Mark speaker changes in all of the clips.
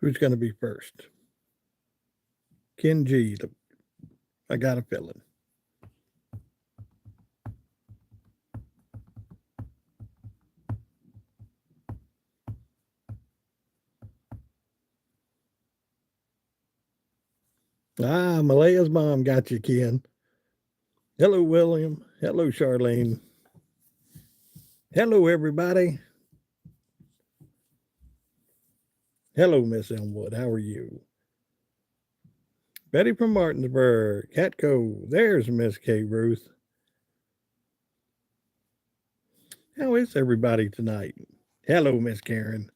Speaker 1: Who's going to be first? Ken G. I got a feeling. Malaya's mom got you, Ken. Hello, William. Hello, Charlene. Hello, everybody. Hello, Miss Elmwood. How are you? Betty from Martinsburg. Catco. There's Miss K. Ruth. How is everybody tonight? Hello, Miss Karen.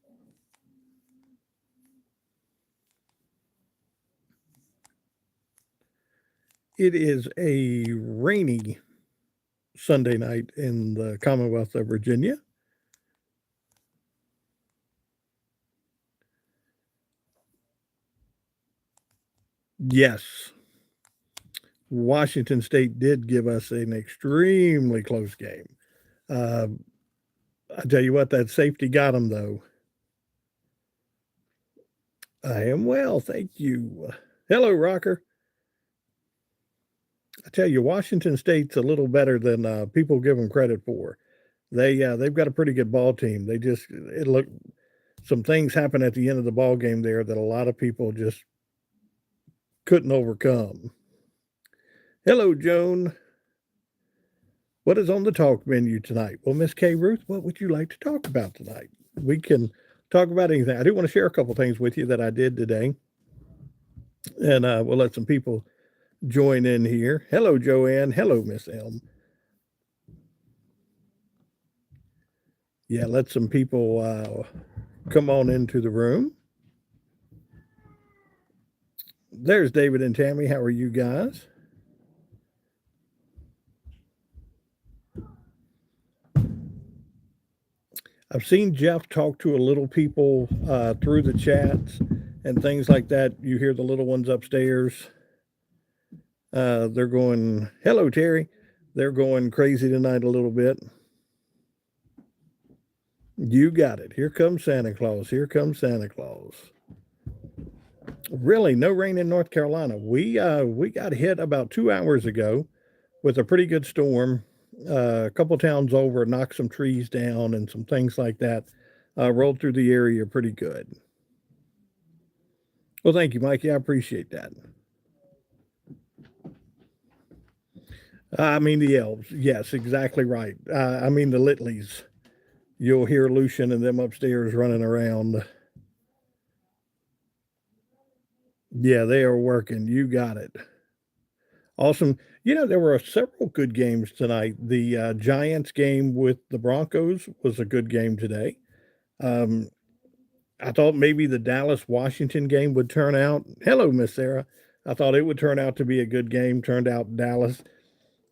Speaker 1: It is a rainy Sunday night in the Commonwealth of Virginia. Yes, Washington State did give us an extremely close game. Uh, I tell you what, that safety got them, though. I am well, thank you. Hello, Rocker. I tell you, Washington State's a little better than people give them credit for. They've got a pretty good ball team. They just it look some things happen at the end of the ball game there that a lot of people just couldn't overcome. Hello, Joan. What is on the talk menu tonight? Well, Miss K. Ruth, what would you like to talk about tonight? We can talk about anything. I do want to share a couple things with you that I did today, and we'll let some people join in here. Hello, Joanne. Hello, Miss Elm. Yeah, let some people come on into the room. There's David and Tammy. How are you guys? I've seen Jeff talk to a little people through the chats and things like that. You hear the little ones upstairs. They're going, hello, Terry. They're going crazy tonight a little bit. You got it. Here comes Santa Claus. Here comes Santa Claus. Really, no rain in North Carolina. We got hit about 2 hours ago with a pretty good storm. A couple towns over, knocked some trees down and some things like that. Rolled through the area pretty good. Well, thank you, Mikey. I appreciate that. I mean the elves. Yes, exactly right. I mean the Litleys. You'll hear Lucian and them upstairs running around. Yeah, they are working. You got it. Awesome. You know, there were several good games tonight. The Giants game with the Broncos was a good game today. Um, I thought maybe the Dallas Washington game would turn out. Hello, Miss Sarah. I thought it would turn out to be a good game. Turned out Dallas.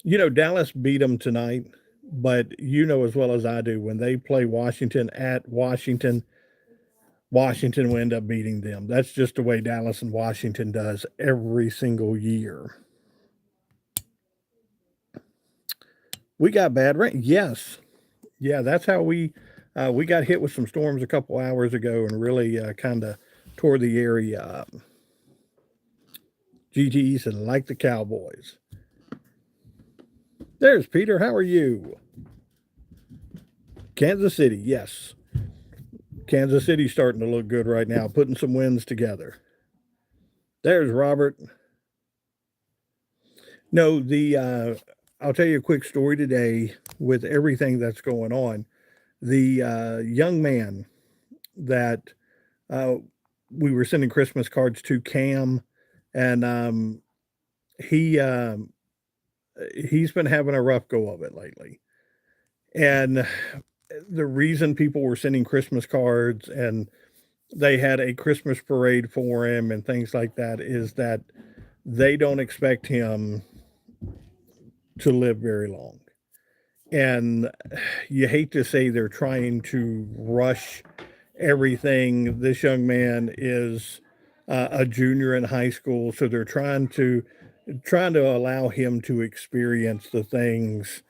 Speaker 1: You know, Dallas beat them tonight, but you know as well as I do when they play Washington at Washington, Washington will end up beating them. That's just the way Dallas and Washington does every single year. We got bad rain. Yes. Yeah, that's how we got hit with some storms a couple hours ago and really kind of tore the area up. GTE said, like the Cowboys. There's Peter. How are you? Kansas City, yes. Kansas City's starting to look good right now, putting some wins together. There's Robert. No, I'll tell you a quick story today with everything that's going on. The young man that uh, we were sending Christmas cards to, Cam, and he he's been having a rough go of it lately. And the reason people were sending Christmas cards and they had a Christmas parade for him and things like that is that they don't expect him to live very long. And you hate to say they're trying to rush everything. This young man is a junior in high school, so they're trying to allow him to experience the things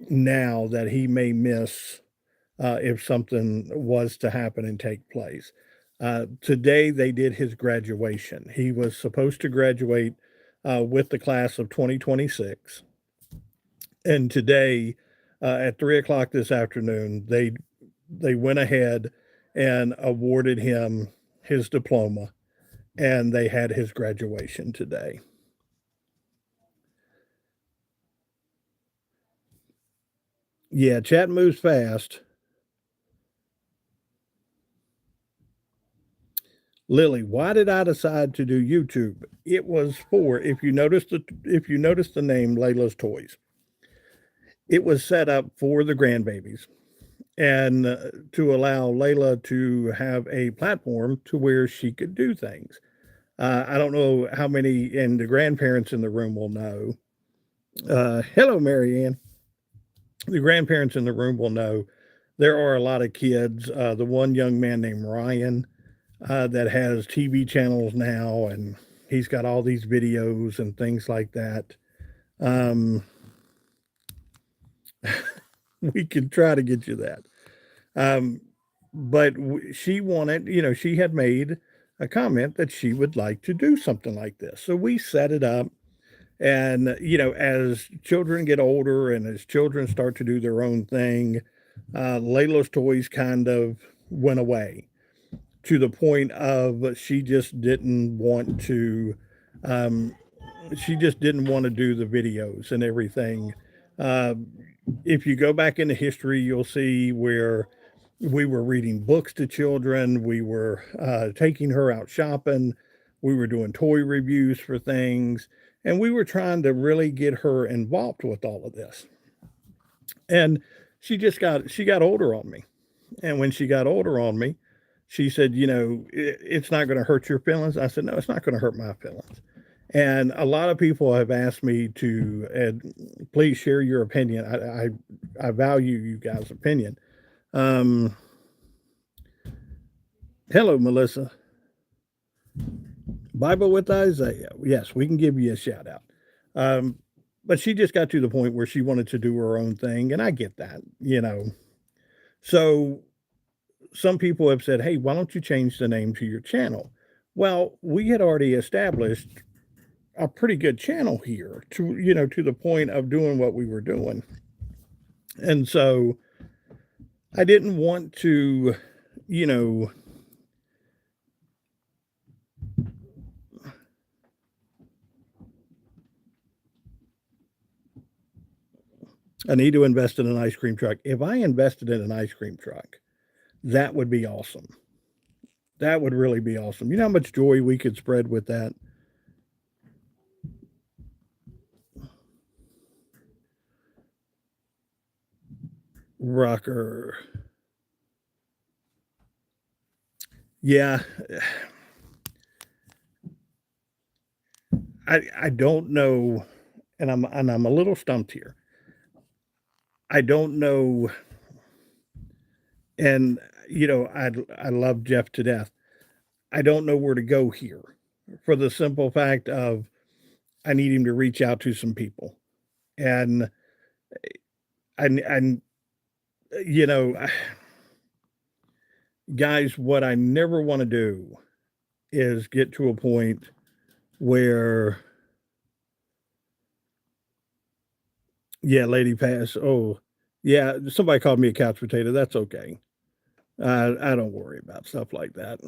Speaker 1: now that he may miss if something was to happen and take place. Today they did his graduation. He was supposed to graduate with the class of 2026, and today at 3 o'clock this afternoon they went ahead and awarded him his diploma, and they had his graduation today. Yeah, chat moves fast. Lily, why did I decide to do YouTube? It was for, if you notice the name Layla's Toys, it was set up for the grandbabies and to allow Layla to have a platform to where she could do things. I don't know how many, and the grandparents in the room will know. Hello, Marianne. The grandparents in the room will know there are a lot of kids. The one young man named Ryan that has TV channels now, and he's got all these videos and things like that. We can try to get you that. But she wanted, she had made a comment that she would like to do something like this. So we set it up. And, as children get older and as children start to do their own thing, Layla's Toys kind of went away to the point of she just didn't want to do the videos and everything. If you go back into history, you'll see where we were reading books to children, we were taking her out shopping, we were doing toy reviews for things, and we were trying to really get her involved with all of this. And she got older on me. And when she got older on me, she said, it's not going to hurt your feelings. I said, no, it's not going to hurt my feelings. And a lot of people have asked me to please share your opinion. I value you guys' opinion. Hello, Melissa. Bible with Isaiah. Yes, we can give you a shout out. But she just got to the point where she wanted to do her own thing, and I get that. So some people have said, hey, why don't you change the name to your channel? Well, we had already established a pretty good channel here to the point of doing what we were doing. And so I didn't want to, I need to invest in an ice cream truck. If I invested in an ice cream truck, that would be awesome. That would really be awesome. You know how much joy we could spread with that? Rocker. Yeah. I don't know, and I'm a little stumped here. I don't know, and I love Jeff to death. I don't know where to go here for the simple fact of I need him to reach out to some people. And and guys, what I never want to do is get to a point where Lady Pass. Oh, yeah, somebody called me a couch potato. That's okay. I don't worry about stuff like that.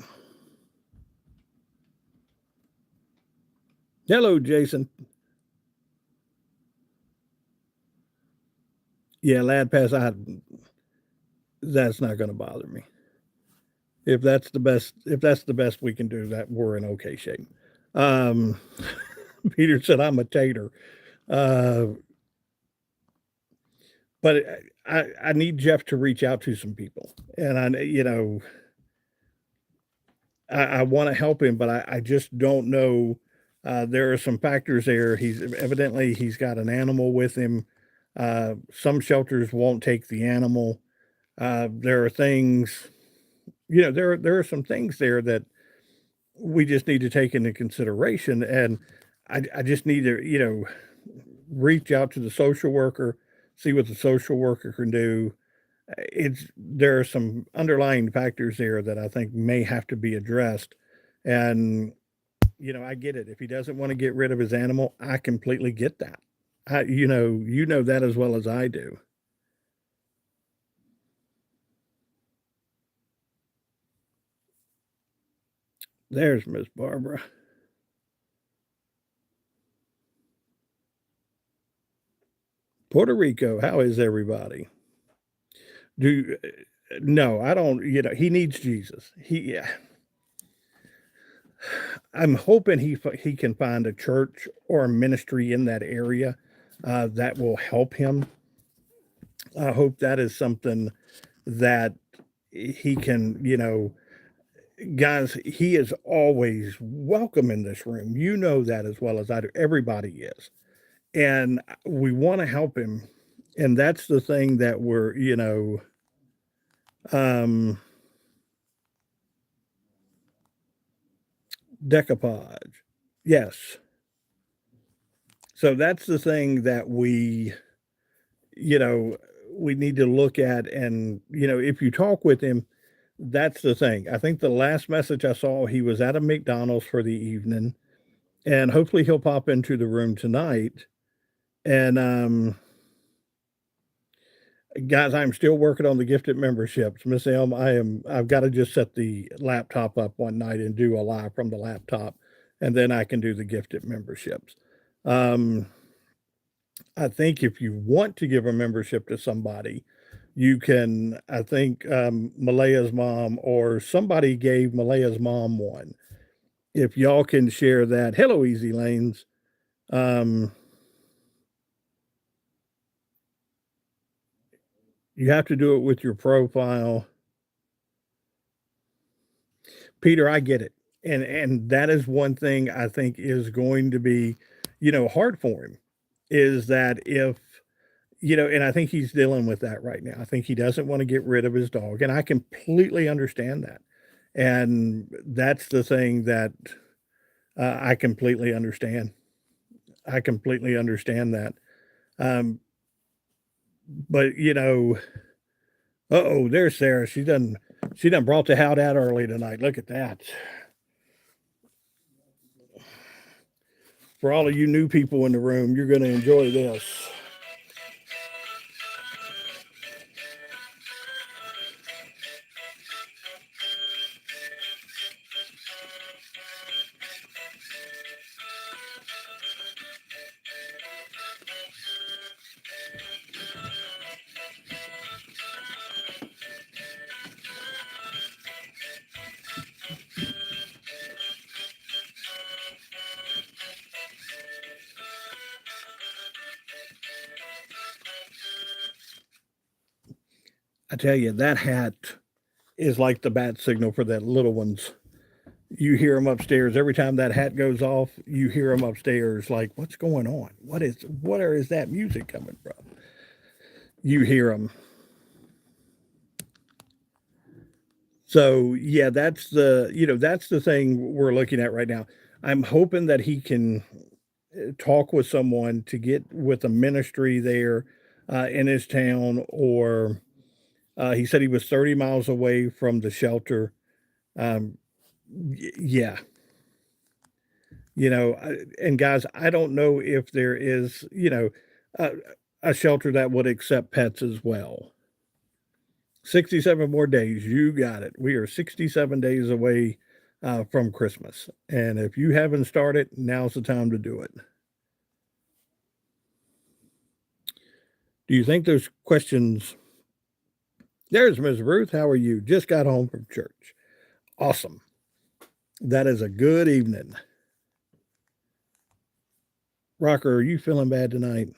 Speaker 1: Hello, Jason. Yeah, Lad Pass. That's not going to bother me. If that's the best we can do, that we're in okay shape. Peter said, "I'm a tater." But I need Jeff to reach out to some people, and I want to help him, but I just don't know. There are some factors there. He's got an animal with him. Some shelters won't take the animal. There are things, there are some things there that we just need to take into consideration, and I just need to, reach out to the social worker, see what the social worker can do. there are some underlying factors there that I think may have to be addressed. And, I get it. If he doesn't want to get rid of his animal, I completely get that. You know that as well as I do. There's Miss Barbara. Puerto Rico, how is everybody? Do No, I don't, he needs Jesus. I'm hoping he can find a church or a ministry in that area that will help him. I hope that is something that he can, guys, he is always welcome in this room. You know that as well as I do. Everybody is. And we want to help him. And that's the thing that we're, um, decoupage. Yes. So that's the thing that you know, we need to look at. And, if you talk with him, that's the thing. I think the last message I saw, he was at a McDonald's for the evening, and hopefully he'll pop into the room tonight. And guys, I'm still working on the gifted memberships. Miss Elm, I've got to just set the laptop up one night and do a live from the laptop, and then I can do the gifted memberships. Um, I think if you want to give a membership to somebody, you can. I think Malaya's mom or somebody gave Malaya's mom one. If y'all can share that. Hello, Easy Lanes. Um, you have to do it with your profile. Peter, I get it. And that is one thing I think is going to be, hard for him, is that if, and I think he's dealing with that right now. I think he doesn't want to get rid of his dog, and I completely understand that. And that's the thing that I completely understand. I completely understand that. Um, but oh, there's Sarah. She done brought the hout out early tonight. Look at that. For all of you new people in the room, you're going to enjoy this. I tell you, that hat is like the bat signal for that little ones. You hear them upstairs every time that hat goes off. You hear them upstairs, like, "What's going on? Where is that music coming from?" You hear them. So yeah, that's the thing we're looking at right now. I'm hoping that he can talk with someone to get with a ministry there in his town, or he said he was 30 miles away from the shelter. Um, yeah, and guys, I don't know if there is, a, a shelter that would accept pets as well. 67 more days. You got it. We are 67 days away from Christmas. And if you haven't started, now's the time to do it. Do you think those questions? There's Ms. Ruth. How are you? Just got home from church. Awesome. That is a good evening. Rocker, are you feeling bad tonight?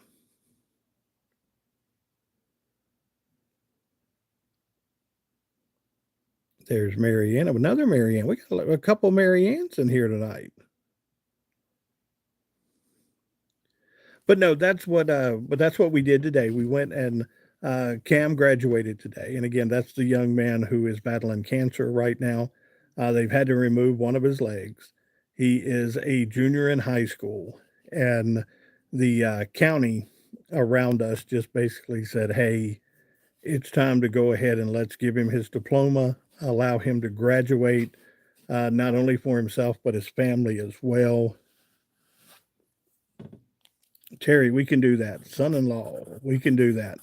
Speaker 1: There's Marianne. Another Marianne. We got a couple Mariannes in here tonight. But no, that's what we did today. We went and Cam graduated today. And again, that's the young man who is battling cancer right now. They've had to remove one of his legs. He is a junior in high school, and the county around us just basically said, "Hey, it's time to go ahead and let's give him his diploma, allow him to graduate, not only for himself, but his family as well. Terry, we can do that. Son-in-law, we can do that.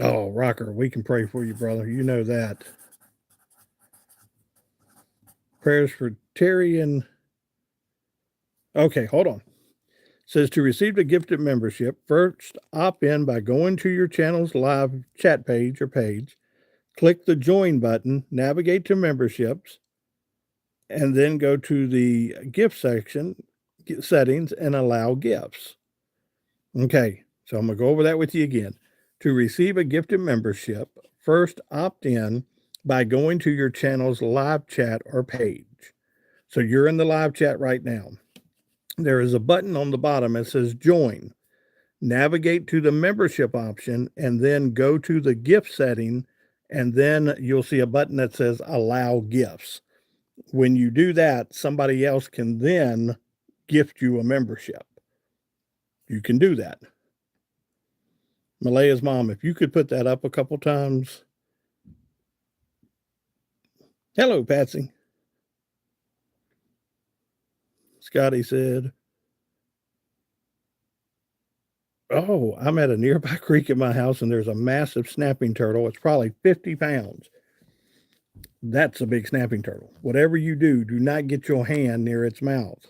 Speaker 1: Oh, Rocker, we can pray for you, brother. You know that. Prayers for Terry and. Okay, hold on. It says to receive the gifted membership, first opt in by going to your channel's live chat page or page, click the join button, navigate to memberships, and then go to the gift section settings and allow gifts. Okay, so I'm going to go over that with you again. To receive a gifted membership, first opt in by going to your channel's live chat or page. So you're in the live chat right now. There is a button on the bottom that says join. Navigate to the membership option and then go to the gift setting, and then you'll see a button that says allow gifts. When you do that, somebody else can then gift you a membership. You can do that. Malaya's mom, if you could put that up a couple times. Hello, Patsy. Scotty said, oh, I'm at a nearby creek at my house and there's a massive snapping turtle. It's probably 50 pounds. That's a big snapping turtle. Whatever you do, do not get your hand near its mouth.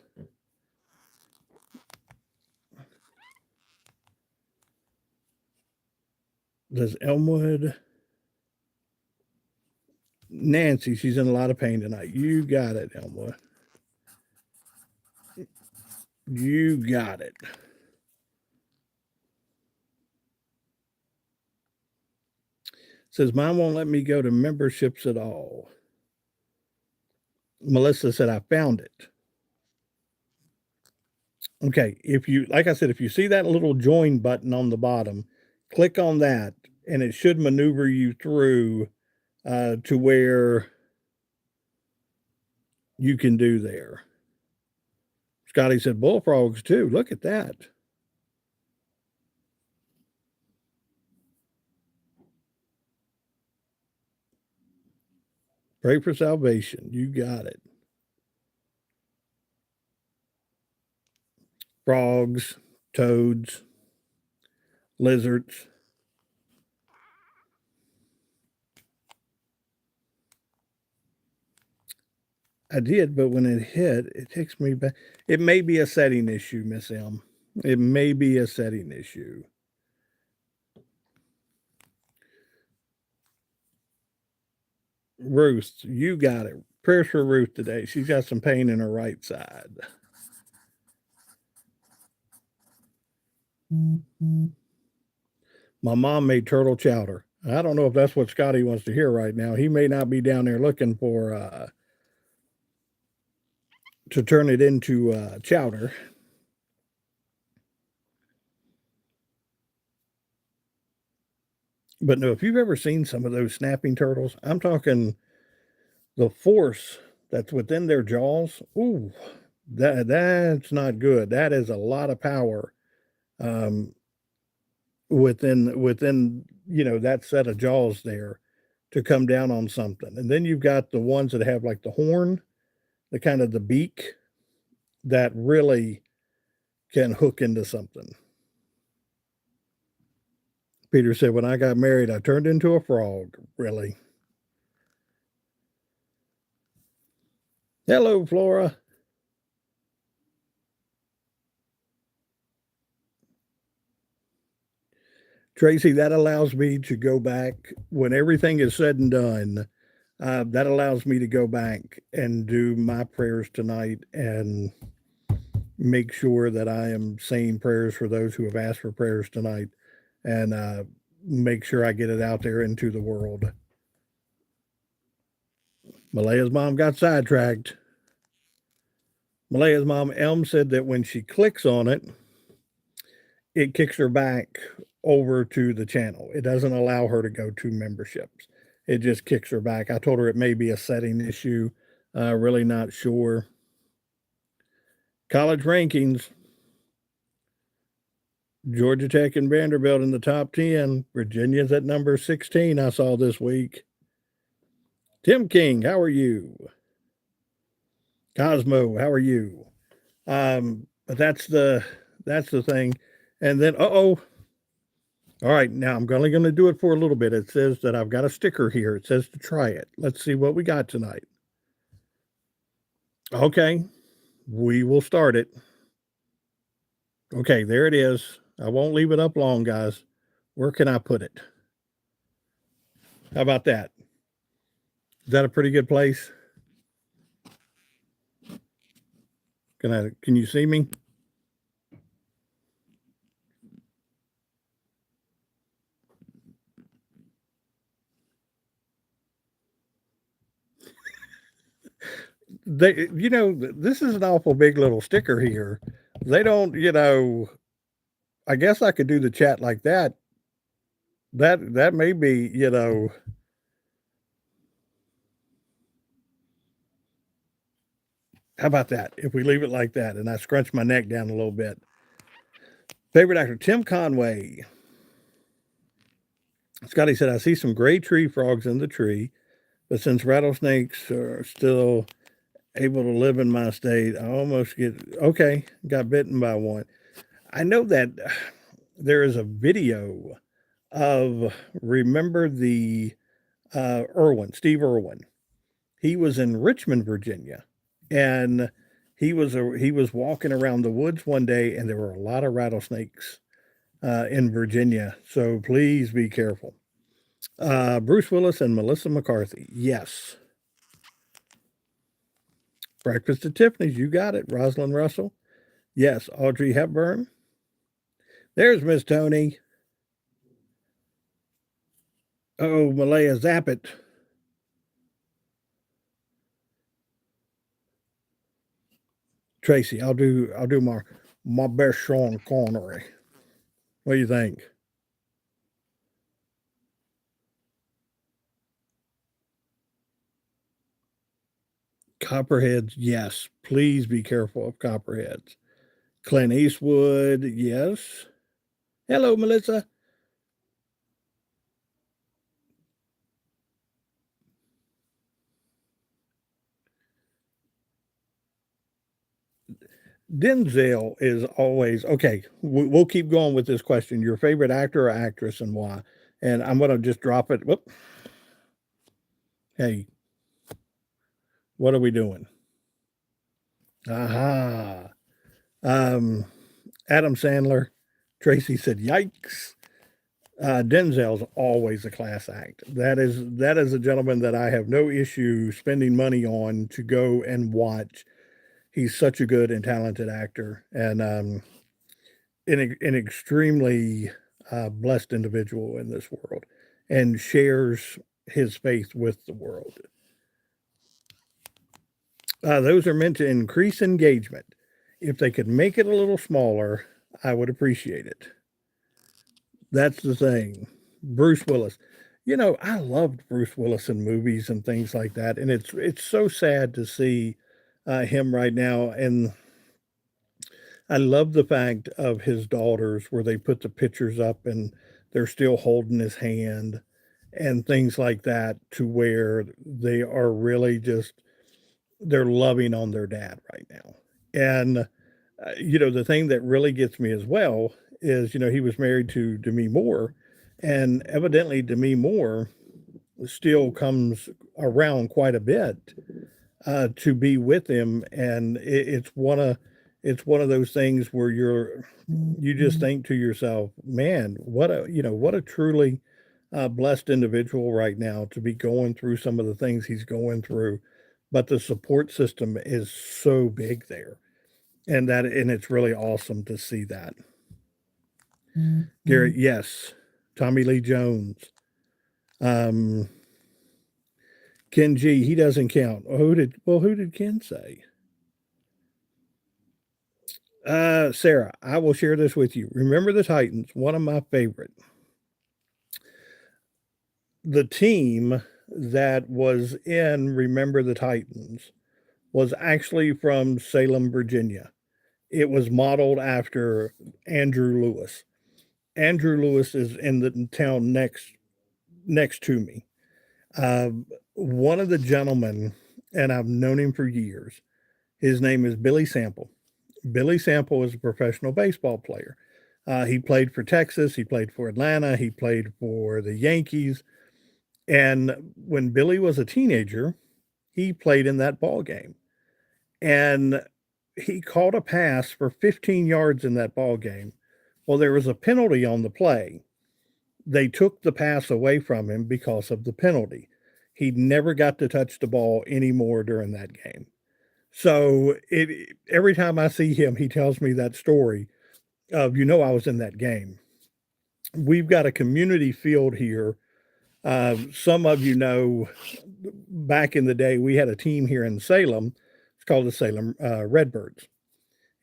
Speaker 1: Does Elmwood? Nancy, she's in a lot of pain tonight. You got it, Elmwood. You got it. Says, Mom won't let me go to memberships at all. Melissa said, I found it. Okay, if you, like I said, if you see that little join button on the bottom, click on that and it should maneuver you through to where you can do there. Scotty said, bullfrogs too. Look at that. Pray for salvation. You got it. Frogs, toads, lizards. I did, but when it hit, it takes me back. It may be a setting issue, Miss M. It may be a setting issue. Ruth, you got it. Prayers for Ruth today. She's got some pain in her right side. My mom made turtle chowder. I don't know if that's what Scotty wants to hear right now. He may not be down there looking for to turn it into chowder. But no, if you've ever seen some of those snapping turtles, I'm talking the force that's within their jaws. Ooh, that's not good. That is a lot of power within that set of jaws there to come down on something. And then you've got the ones that have like the horn, the kind of the beak that really can hook into something. Peter said, when I got married, I turned into a frog. Really? Hello, Flora. Tracy, that allows me to go back when everything is said and done. That allows me to go back and do my prayers tonight and make sure that I am saying prayers for those who have asked for prayers tonight and make sure I get it out there into the world. Malaya's mom got sidetracked. Malaya's mom, Elm, said that when she clicks on it, it kicks her back over to the channel. It doesn't allow her to go to memberships. It just kicks her back. I told her it may be a setting issue. Really not sure. College rankings. Georgia Tech and Vanderbilt in the top 10. Virginia's at number 16, I saw this week. Tim King, how are you? Cosmo, how are you? But that's the thing. And then all right, now I'm only going to do it for a little bit. It says that I've got a sticker here. It says to try it. Let's see what we got tonight. Okay, we will start it. Okay, there it is. I won't leave it up long, guys. Where can I put it? How about that? Is that a pretty good place? Can you see me? This is an awful big little sticker here. They don't, I guess I could do the chat like that. That may be, how about that? If we leave it like that and I scrunch my neck down a little bit. Favorite actor, Tim Conway. Scotty said, I see some gray tree frogs in the tree, but since rattlesnakes are still able to live in my state, I almost got bitten by one. I know that there is a video of, remember the Steve Irwin. He was in Richmond, Virginia, and he was walking around the woods one day, and there were a lot of rattlesnakes in Virginia. So please be careful. Bruce Willis and Melissa McCarthy. Yes. Breakfast at Tiffany's. You got it. Rosalind Russell. Yes. Audrey Hepburn. There's Miss Tony. Oh, Malaya Zappit. Tracy, I'll do my best Sean Connery. What do you think? Copperheads, yes. Please be careful of copperheads. Clint Eastwood, yes. Hello, Melissa. Denzel is always okay. We'll keep going with this question. Your favorite actor or actress and why? And I'm going to just drop it. Whoop. Hey, what are we doing? Aha. Adam Sandler. Tracy said, "Yikes." Denzel's always a class act. That is a gentleman that I have no issue spending money on to go and watch. He's such a good and talented actor, and an extremely blessed individual in this world, and shares his faith with the world. Those are meant to increase engagement. If they could make it a little smaller, I would appreciate it. That's the thing. Bruce Willis. I loved Bruce Willis in movies and things like that, and it's so sad to see him right now. And I love the fact of his daughters where they put the pictures up and they're still holding his hand and things like that, to where they are really just they're loving on their dad right now. And the thing that really gets me as well is, he was married to Demi Moore, and evidently Demi Moore still comes around quite a bit to be with him, and it's one of those things where you just think to yourself, man, what a truly blessed individual right now to be going through some of the things he's going through, but the support system is so big there, and it's really awesome to see that. Garrett, yes. Tommy Lee Jones. Um, Ken G, he doesn't count. Who did Ken say? Sarah, I will share this with you. Remember the Titans, one of my favorite. The team that was in Remember the Titans was actually from Salem, Virginia. It was modeled after Andrew Lewis. Andrew Lewis is in the town next to me. One of the gentlemen, and I've known him for years, his name is Billy Sample. Billy Sample is a professional baseball player. He played for Texas, he played for Atlanta, he played for the Yankees. And when Billy was a teenager, he played in that ball game. And he caught a pass for 15 yards in that ball game. Well, there was a penalty on the play. They took the pass away from him because of the penalty. He never got to touch the ball anymore during that game. So every time I see him, he tells me that story of, I was in that game. We've got a community field here. Some of back in the day, we had a team here in Salem. It's called the Salem Redbirds.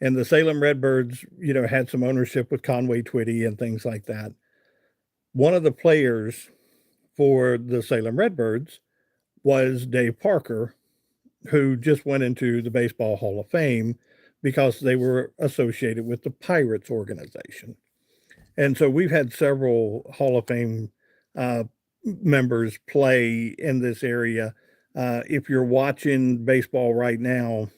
Speaker 1: And the Salem Redbirds, had some ownership with Conway Twitty and things like that. One of the players for the Salem Redbirds was Dave Parker, who just went into the Baseball Hall of Fame because they were associated with the Pirates organization. And so we've had several Hall of Fame members play in this area. If you're watching baseball right now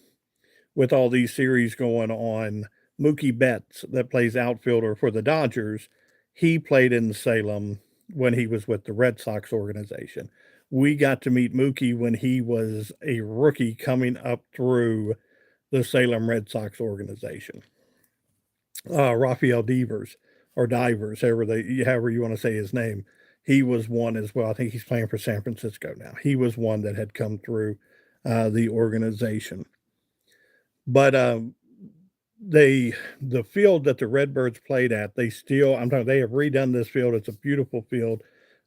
Speaker 1: with all these series going on, Mookie Betts, that plays outfielder for the Dodgers, he played in Salem when he was with the Red Sox organization. We got to meet Mookie when he was a rookie coming up through the Salem Red Sox organization. Rafael Devers, or Divers, however you want to say his name, he was one as well. I think he's playing for San Francisco now. He was one that had come through the organization. But the field that the Redbirds played at, they have redone this field. It's a beautiful field.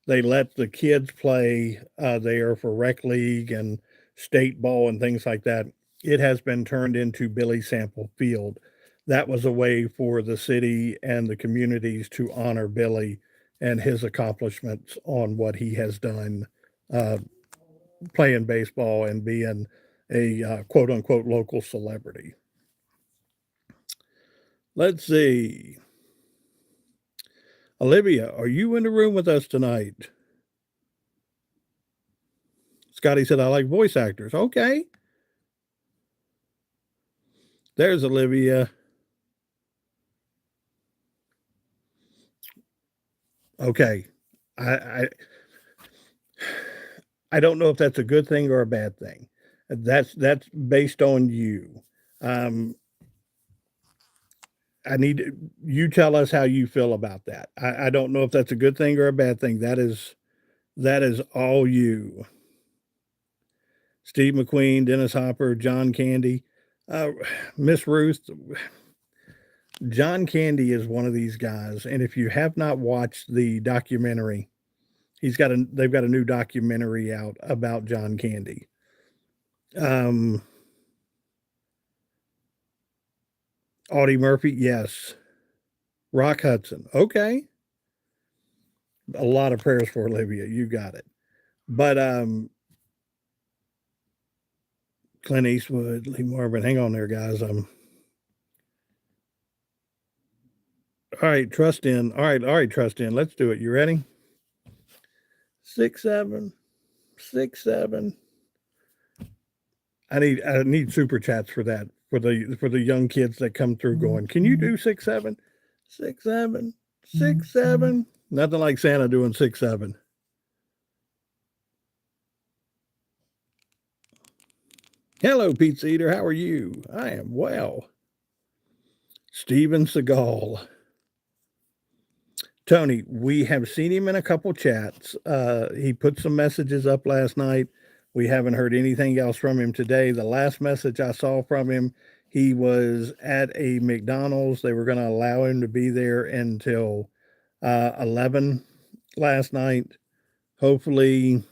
Speaker 1: They let the kids play there for rec league and state ball and things like that. It has been turned into Billy Sample Field. That was a way for the city and the communities to honor Billy and his accomplishments on what he has done playing baseball and being a quote unquote local celebrity. Let's see. Olivia, are you in the room with us tonight? Scotty said, I like voice actors. Okay. There's Olivia. Okay. I don't know if that's a good thing or a bad thing. That's based on you. I need you tell us how you feel about that. I don't know if that's a good thing or a bad thing. That is all you. Steve McQueen, Dennis Hopper, John Candy, Miss Ruth. John Candy is one of these guys, and if you have not watched the documentary, they've got a new documentary out about John Candy. Audie Murphy, yes. Rock Hudson, okay. A lot of prayers for Olivia, you got it. But Clint Eastwood, Lee Marvin, hang on there, guys. All right, trust in. All right, trust in. Let's do it. You ready? 6 7 6 7. I need super chats for that, for the young kids that come through going, can you do 6 7 6 7 6 7? Nothing like Santa doing 6 7. Hello, Pizza Eater. How are you? I am well. Steven Seagal. Tony, we have seen him in a couple chats. He put some messages up last night. We haven't heard anything else from him today. The last message I saw from him, he was at a McDonald's. They were going to allow him to be there until 11 last night. Hopefully,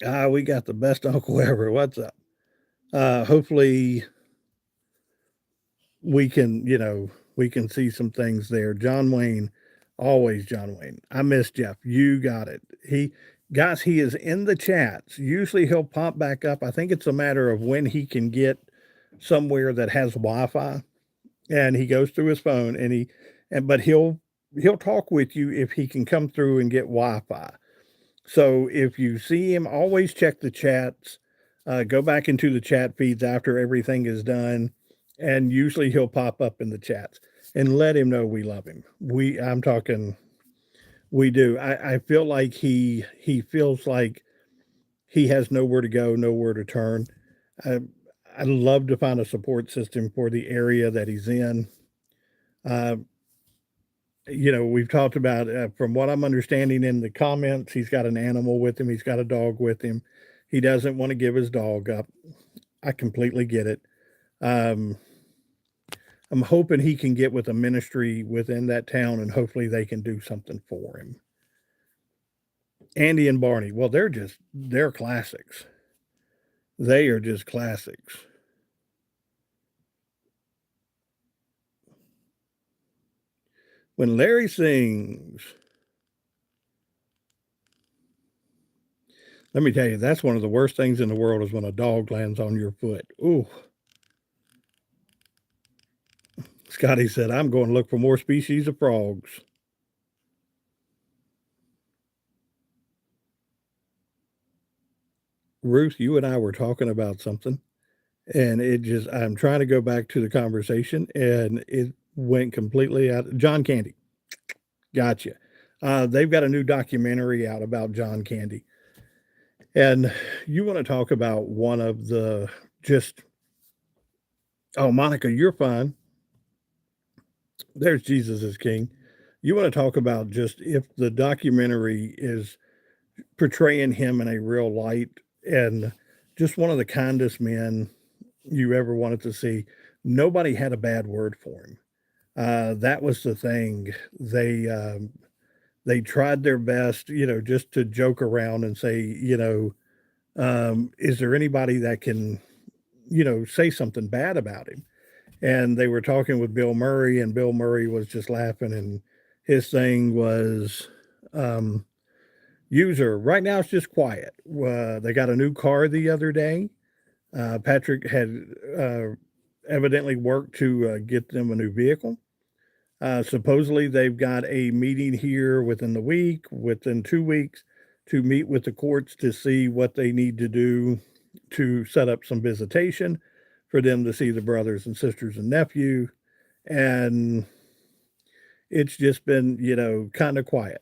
Speaker 1: we got the best uncle ever. What's up? Hopefully we can see some things there. John Wayne, always John Wayne. I miss Jeff. You got it. He is in the chats. Usually he'll pop back up. I think it's a matter of when he can get somewhere that has Wi-Fi, and he goes through his phone, but he'll talk with you if he can come through and get Wi-Fi. So if you see him, always check the chats. Go back into the chat feeds after everything is done, and usually he'll pop up in the chats and let him know we love him. I'm talking, we do. I feel like he feels like he has nowhere to go, nowhere to turn. I, I'd love to find a support system for the area that he's in. Uh, we've talked about, from what I'm understanding in the comments, he's got an animal with him. He's got a dog with him. He doesn't want to give his dog up. I completely get it. Um, I'm hoping he can get with a ministry within that town and hopefully they can do something for him. Andy and Barney, well, they're classics. They are just classics. When Larry sings, let me tell you, that's one of the worst things in the world is when a dog lands on your foot. Ooh. Scotty said, I'm going to look for more species of frogs. Ruth, you and I were talking about something, and I'm trying to go back to the conversation, and it went completely out. John Candy. Gotcha. They've got a new documentary out about John Candy. And you want to talk about one of the just, oh, Monica, you're fine. There's Jesus is King. You want to talk about just if the documentary is portraying him in a real light and just one of the kindest men you ever wanted to see. Nobody had a bad word for him. That was the thing. They tried their best, just to joke around and say, is there anybody that can, say something bad about him? And they were talking with Bill Murray, and Bill Murray was just laughing, and his thing was, user, right now it's just quiet. They got a new car the other day. Patrick had evidently worked to get them a new vehicle. Supposedly, they've got a meeting here within 2 weeks, to meet with the courts to see what they need to do to set up some visitation for them to see the brothers and sisters and nephew. And it's just been, kind of quiet.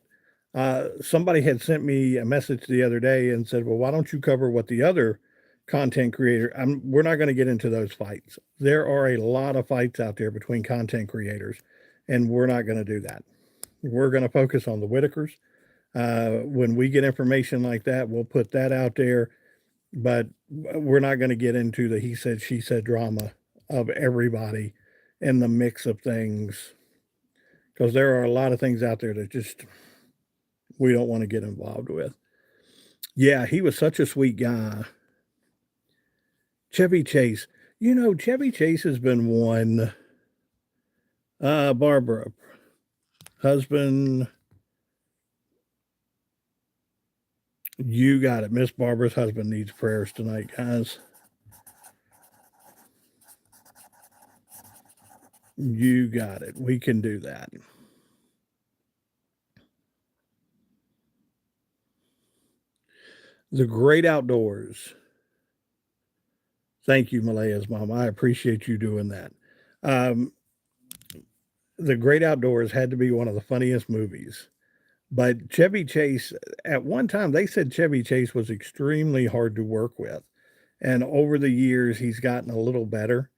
Speaker 1: Somebody had sent me a message the other day and said, well, why don't you cover what the other content creator? We're not going to get into those fights. There are a lot of fights out there between content creators, and we're not going to do that. We're going to focus on the Whitakers. When we get information like that, we'll put that out there, but we're not going to get into the he said, she said drama of everybody and the mix of things, because there are a lot of things out there that just we don't want to get involved with. Yeah, he was such a sweet guy. Chevy Chase. Chevy Chase has been one. Barbara, husband. You got it. Miss Barbara's husband needs prayers tonight, guys. You got it. We can do that. The great outdoors. Thank you, Malaya's mom. I appreciate you doing that. Um, the Great Outdoors had to be one of the funniest movies. But Chevy Chase, at one time, they said Chevy Chase was extremely hard to work with. And over the years, he's gotten a little better.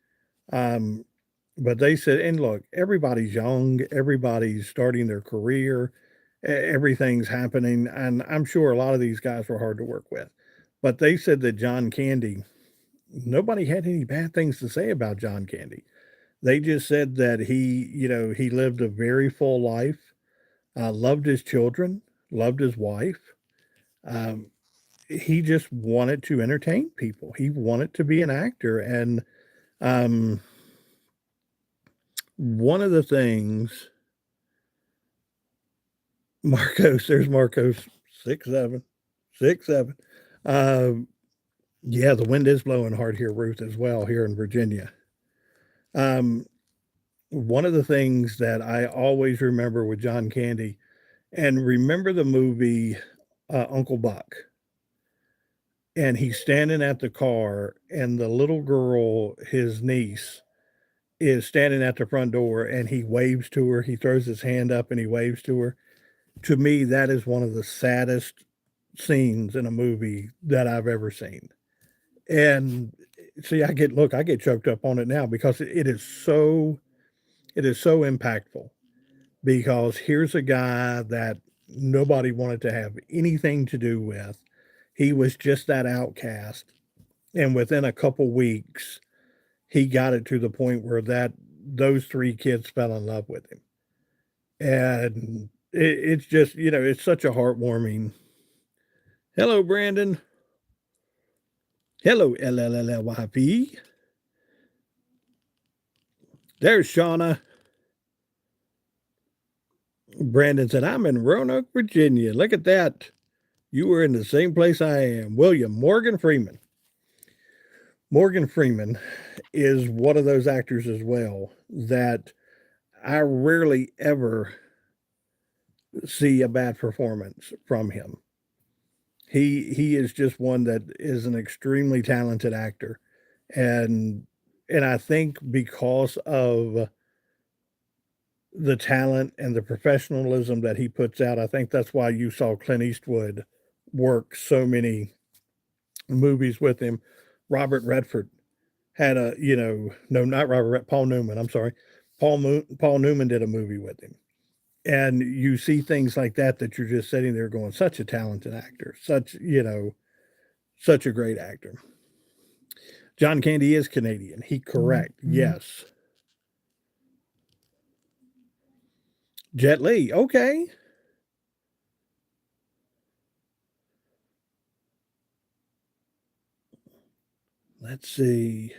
Speaker 1: Um, but they said, and look, everybody's young, everybody's starting their career, everything's happening. And I'm sure a lot of these guys were hard to work with. But they said that John Candy, nobody had any bad things to say about John Candy. They just said that he lived a very full life, loved his children, loved his wife. Um, he just wanted to entertain people. He wanted to be an actor. And um, one of the things, Marcos, there's Marcos, 6'7", 6'7". Yeah, the wind is blowing hard here, Ruth, as well here in Virginia. Um, One of the things that I always remember with John Candy, and remember the movie Uncle Buck, and he's standing at the car, and the little girl, his niece, is standing at the front door, and he waves to her. He throws his hand up and he waves to her. To me, that is one of the saddest scenes in a movie that I've ever seen. And see, I get choked up on it now because it is so impactful because here's a guy that nobody wanted to have anything to do with. He was just that outcast. And within a couple weeks, he got it to the point where those three kids fell in love with him. And it's just, it's such a heartwarming. Hello, Brandon. Hello, LLLYP. There's Shauna. Brandon said, I'm in Roanoke, Virginia. Look at that. You were in the same place I am. William Morgan Freeman. Morgan Freeman is one of those actors as well that I rarely ever see a bad performance from him. He is just one that is an extremely talented actor. And I think because of the talent and the professionalism that he puts out, I think that's why you saw Clint Eastwood work so many movies with him. Robert Redford had no, not Robert, Paul Newman. I'm sorry. Paul Newman did a movie with him. And you see things like that you're just sitting there going, such a talented actor, such a great actor. John Candy is Canadian. He correct. Yes. Jet Li. Okay. Let's see.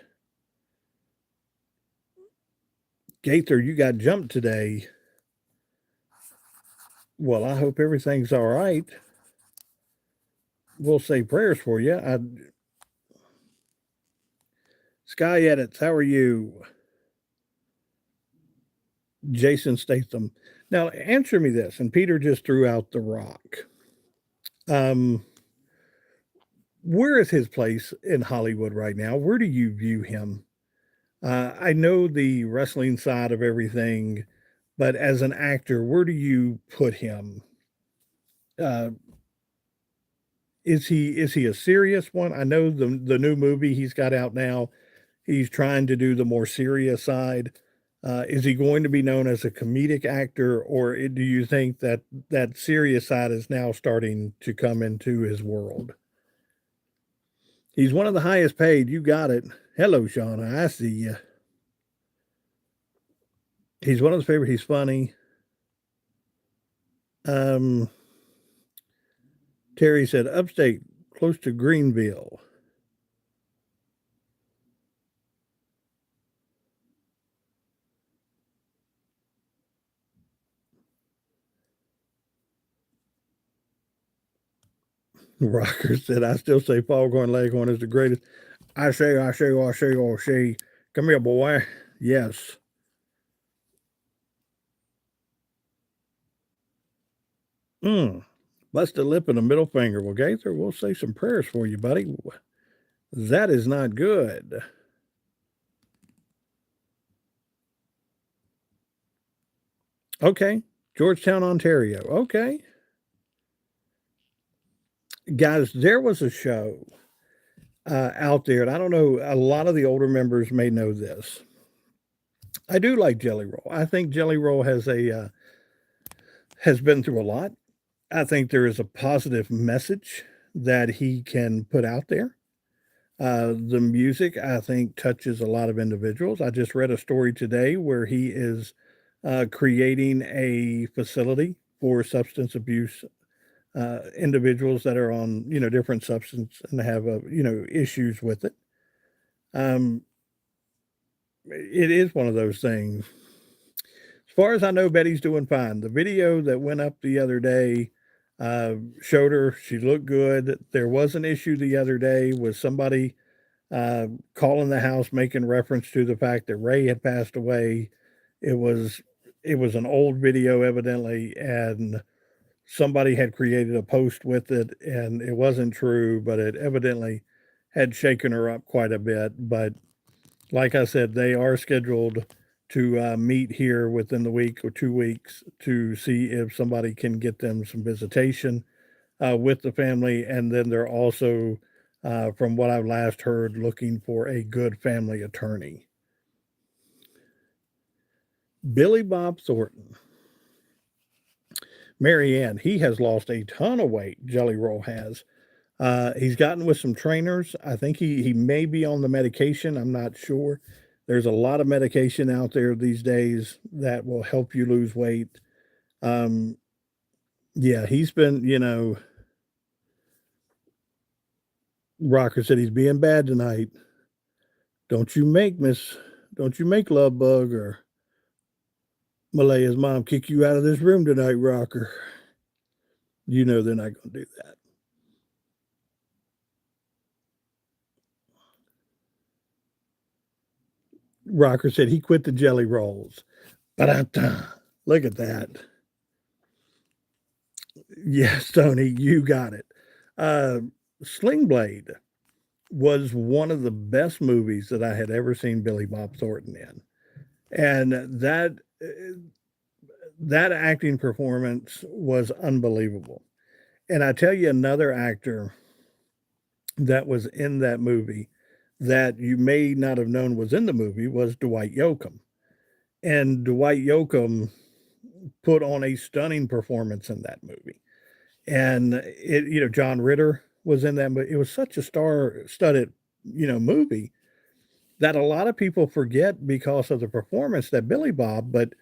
Speaker 1: Gaither, you got jumped today. Well, I hope everything's all right. We'll say prayers for you. Sky Edits, how are you? Jason Statham. Now, answer me this, and Peter just threw out The Rock. Um, where is his place in Hollywood right now? Where do you view him? I know the wrestling side of everything, but as an actor, where do you put him? Uh, is he a serious one? I know the new movie he's got out now. He's trying to do the more serious side. Is he going to be known as a comedic actor, or do you think that that serious side is now starting to come into his world? He's one of the highest paid. You got it. Hello, Shauna. I see you. He's one of the favorite. He's funny. Um, Terry said upstate, close to Greenville. Rocker said, I still say Foghorn Leghorn is the greatest. I say, I say, I say, I say. Come here, boy. Yes. Bust a lip and a middle finger. Well, Gaither, we'll say some prayers for you, buddy. That is not good. Okay. Georgetown, Ontario. Okay. Guys, there was a show out there, and I don't know, a lot of the older members may know this. I do like Jelly Roll. I think Jelly Roll has been through a lot. I think there is a positive message that he can put out there. The music, I think, touches a lot of individuals. I just read a story today where he is creating a facility for substance abuse individuals that are on, different substance and have, issues with it. Um, it is one of those things. As far as I know, Betty's doing fine. The video that went up the other day, Showed her she looked good. There was an issue the other day with somebody calling the house, making reference to the fact that Ray had passed away. It was it was an old video evidently, and somebody had created a post with it, and it wasn't true, but it evidently had shaken her up quite a bit. But like I said, they are scheduled to meet here within the week or 2 weeks to see if somebody can get them some visitation with the family. And then they're also, from what I've last heard, looking for a good family attorney. Billy Bob Thornton. Marianne, he has lost a ton of weight, Jelly Roll has. He's gotten with some trainers. I think he may be on the medication. I'm not sure. There's a lot of medication out there these days that will help you lose weight. Um, yeah, he's been, Rocker said he's being bad tonight. Don't you make don't you make Love Bug or Malaya's mom kick you out of this room tonight, Rocker. You know they're not going to do that. Rocker said he quit the jelly rolls. Ba-da-da. Look at that. Yes, Tony, you got it. Sling Blade was one of the best movies that I had ever seen Billy Bob Thornton in. And that acting performance was unbelievable. And I tell you another actor that was in that movie that you may not have known was in the movie was Dwight Yoakam. And Dwight Yoakam put on a stunning performance in that movie. And John Ritter was in that movie. It was such a star-studded, movie that a lot of people forget because of the performance that Billy Bob, but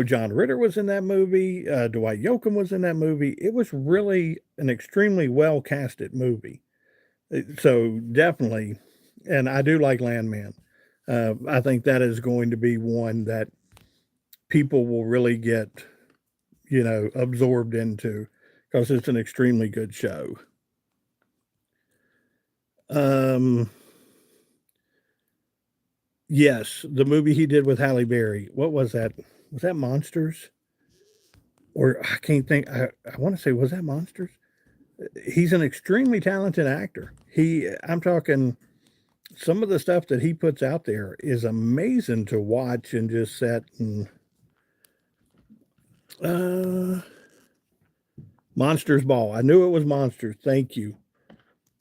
Speaker 1: John Ritter was in that movie. Dwight Yoakam was in that movie. It was really an extremely well casted movie. So definitely, and I do like Landman. I think that is going to be one that people will really get, absorbed into because it's an extremely good show. Yes, the movie he did with Halle Berry. What was that? Was that Monsters? Or I can't think. I want to say, was that Monsters? He's an extremely talented actor. I'm talking, some of the stuff that he puts out there is amazing to watch and just sit and. Monsters Ball. I knew it was Monsters. Thank you.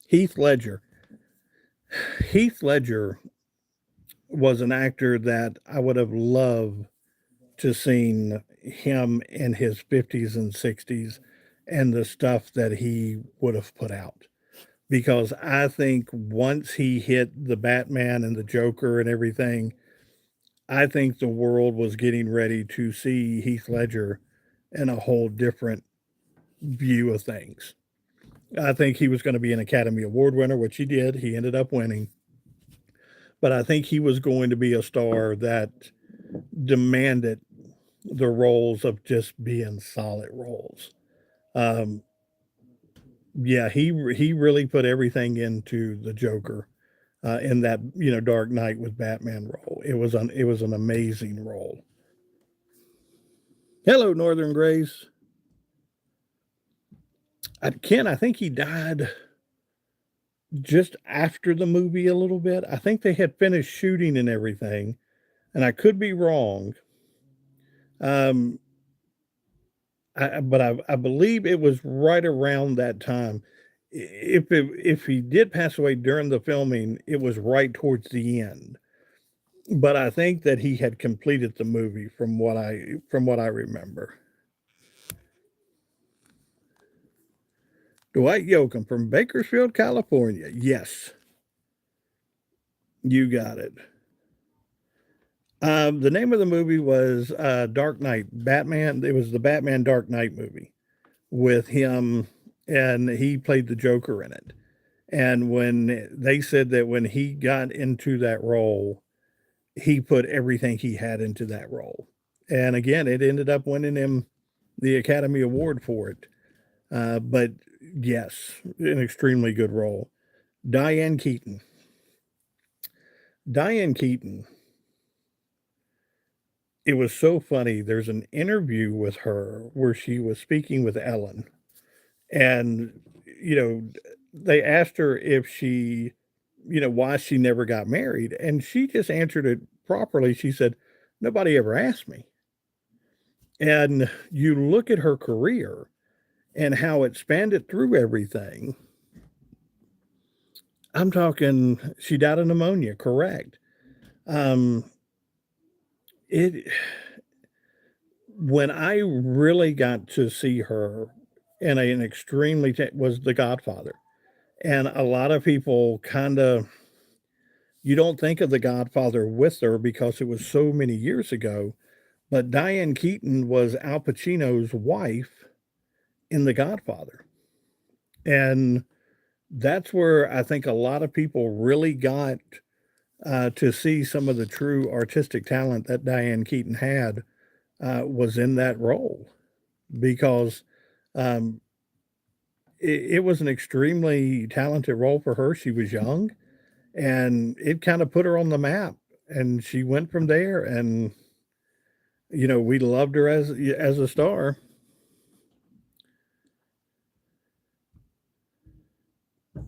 Speaker 1: Heath Ledger. Heath Ledger was an actor that I would have loved to seen him in his 50s and 60s and the stuff that he would have put out. Because I think once he hit the Batman and the Joker and everything, I think the world was getting ready to see Heath Ledger in a whole different view of things. I think he was going to be an Academy Award winner, which he did. He ended up winning. But I think he was going to be a star that demanded the roles of just being solid roles. Um, yeah, he really put everything into the Joker in that Dark Knight with Batman role. It was an amazing role. Hello, Northern Grace. Ken, I think he died just after the movie a little bit. I think they had finished shooting and everything, and I could be wrong. But I believe it was right around that time. If he did pass away during the filming, it was right towards the end. But I think that he had completed the movie from what I remember. Dwight Yoakam from Bakersfield, California. Yes, you got it. The name of the movie was Dark Knight. Batman. It was the Batman Dark Knight movie with him, and he played the Joker in it. And when they said that when he got into that role, he put everything he had into that role. And again, it ended up winning him the Academy Award for it. But yes, an extremely good role. Diane Keaton. Diane Keaton, it was so funny. There's an interview with her where she was speaking with Ellen, and, you know, they asked her if she, why she never got married, and she just answered it properly. She said, "Nobody ever asked me." And you look at her career and how it spanned it through everything. I'm talking she died of pneumonia, correct. Um, it when I really got to see her in an extremely was The Godfather, and a lot of people kinda you don't think of The Godfather with her because it was so many years ago, but Diane Keaton was Al Pacino's wife in The Godfather, and that's where I think a lot of people really got, to see some of the true artistic talent that Diane Keaton had, was in that role because, um, it was an extremely talented role for her. She was young, and it kinda put her on the map, and she went from there, and, we loved her as a star.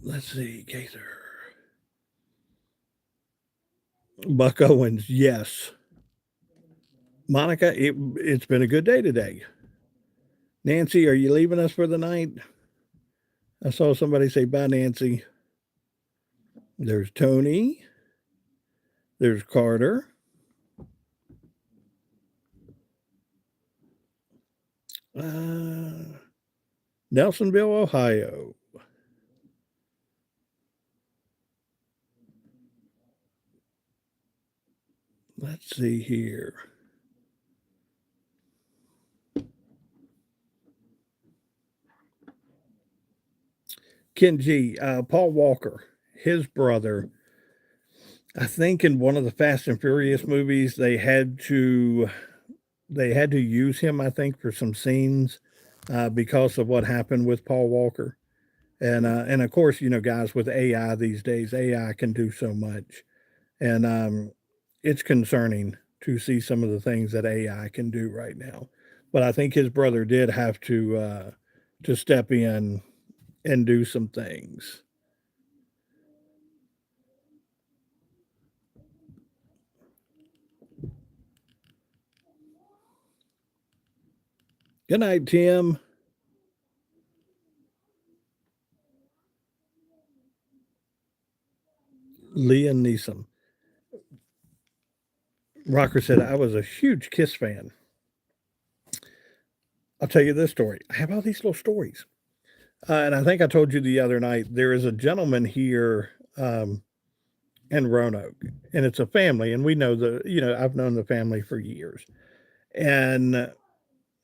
Speaker 1: Let's see, Gaither. Buck Owens, yes. Monica, it's been a good day today. Nancy, are you leaving us for the night? I saw somebody say, "Bye, Nancy." There's Tony. There's Carter. Uh, Nelsonville, Ohio. Let's see here. Ken G, Paul Walker, his brother. I think in one of the Fast and Furious movies, they had to use him, I think, for some scenes, because of what happened with Paul Walker. And of course, guys, with AI these days, AI can do so much. And it's concerning to see some of the things that AI can do right now. But I think his brother did have to step in and do some things. Good night, Tim. Liam Neeson. Rocker said, I was a huge Kiss fan. I'll tell you this story. I have all these little stories. And I think I told you the other night, there is a gentleman here in Roanoke, and it's a family, and we know I've known the family for years. And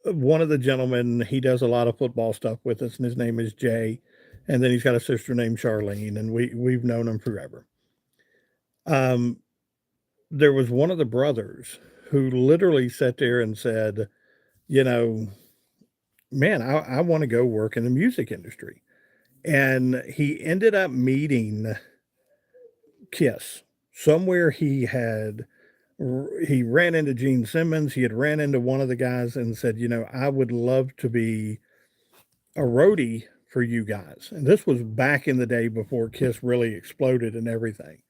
Speaker 1: one of the gentlemen, he does a lot of football stuff with us, and his name is Jay. And then he's got a sister named Charlene, and we've known him forever. Um, there was one of the brothers who literally sat there and said, you know, man, I want to go work in the music industry. And he ended up meeting Kiss. Somewhere he ran into Gene Simmons. He had ran into one of the guys and said, I would love to be a roadie for you guys. And this was back in the day before Kiss really exploded and everything.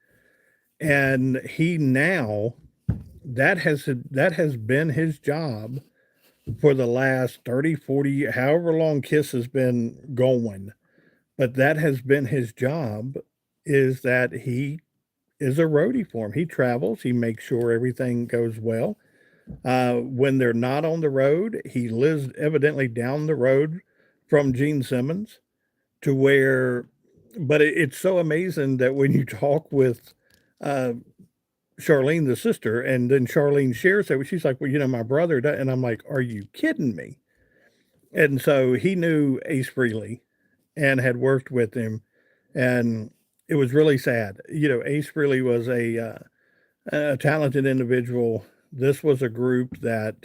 Speaker 1: And he now that has been his job for the last 30, 40, however long Kiss has been going. But that has been his job is that he is a roadie for him. He travels, he makes sure everything goes well. When they're not on the road, he lives evidently down the road from Gene Simmons to where, but it's so amazing that when you talk with uh, Charlene, the sister, and then Charlene shares that, she's like, well, my brother, and I'm like, are you kidding me? And so he knew Ace Frehley and had worked with him, and it was really sad. Ace Frehley was a talented individual. This was a group that,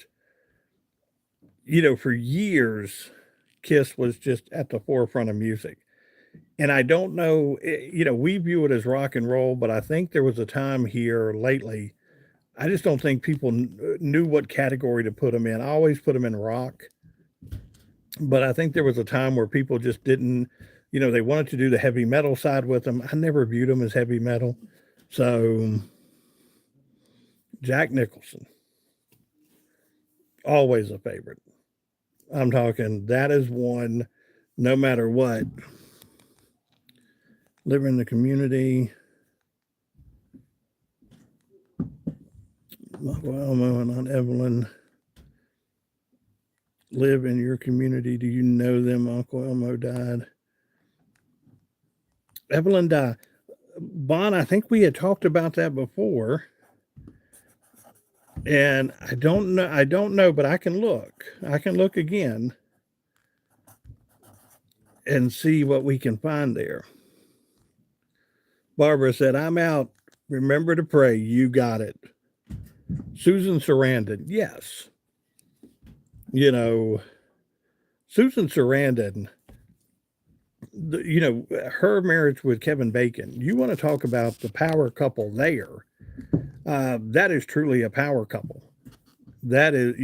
Speaker 1: for years, Kiss was just at the forefront of music. And I don't know, we view it as rock and roll, but I think there was a time here lately. I just don't think people knew what category to put them in. I always put them in rock, but I think there was a time where people just didn't, they wanted to do the heavy metal side with them. I never viewed them as heavy metal. So Jack Nicholson, always a favorite. I'm talking that is one, no matter what. Live in the community. Uncle Elmo and Aunt Evelyn. Live in your community. Do you know them? Uncle Elmo died. Evelyn died. Bon, I think we had talked about that before. And I don't know, but I can look. I can look again and see what we can find there. Barbara said, I'm out. Remember to pray. You got it. Susan Sarandon. Yes. Susan Sarandon, her marriage with Kevin Bacon, you want to talk about the power couple there. That is truly a power couple. That is,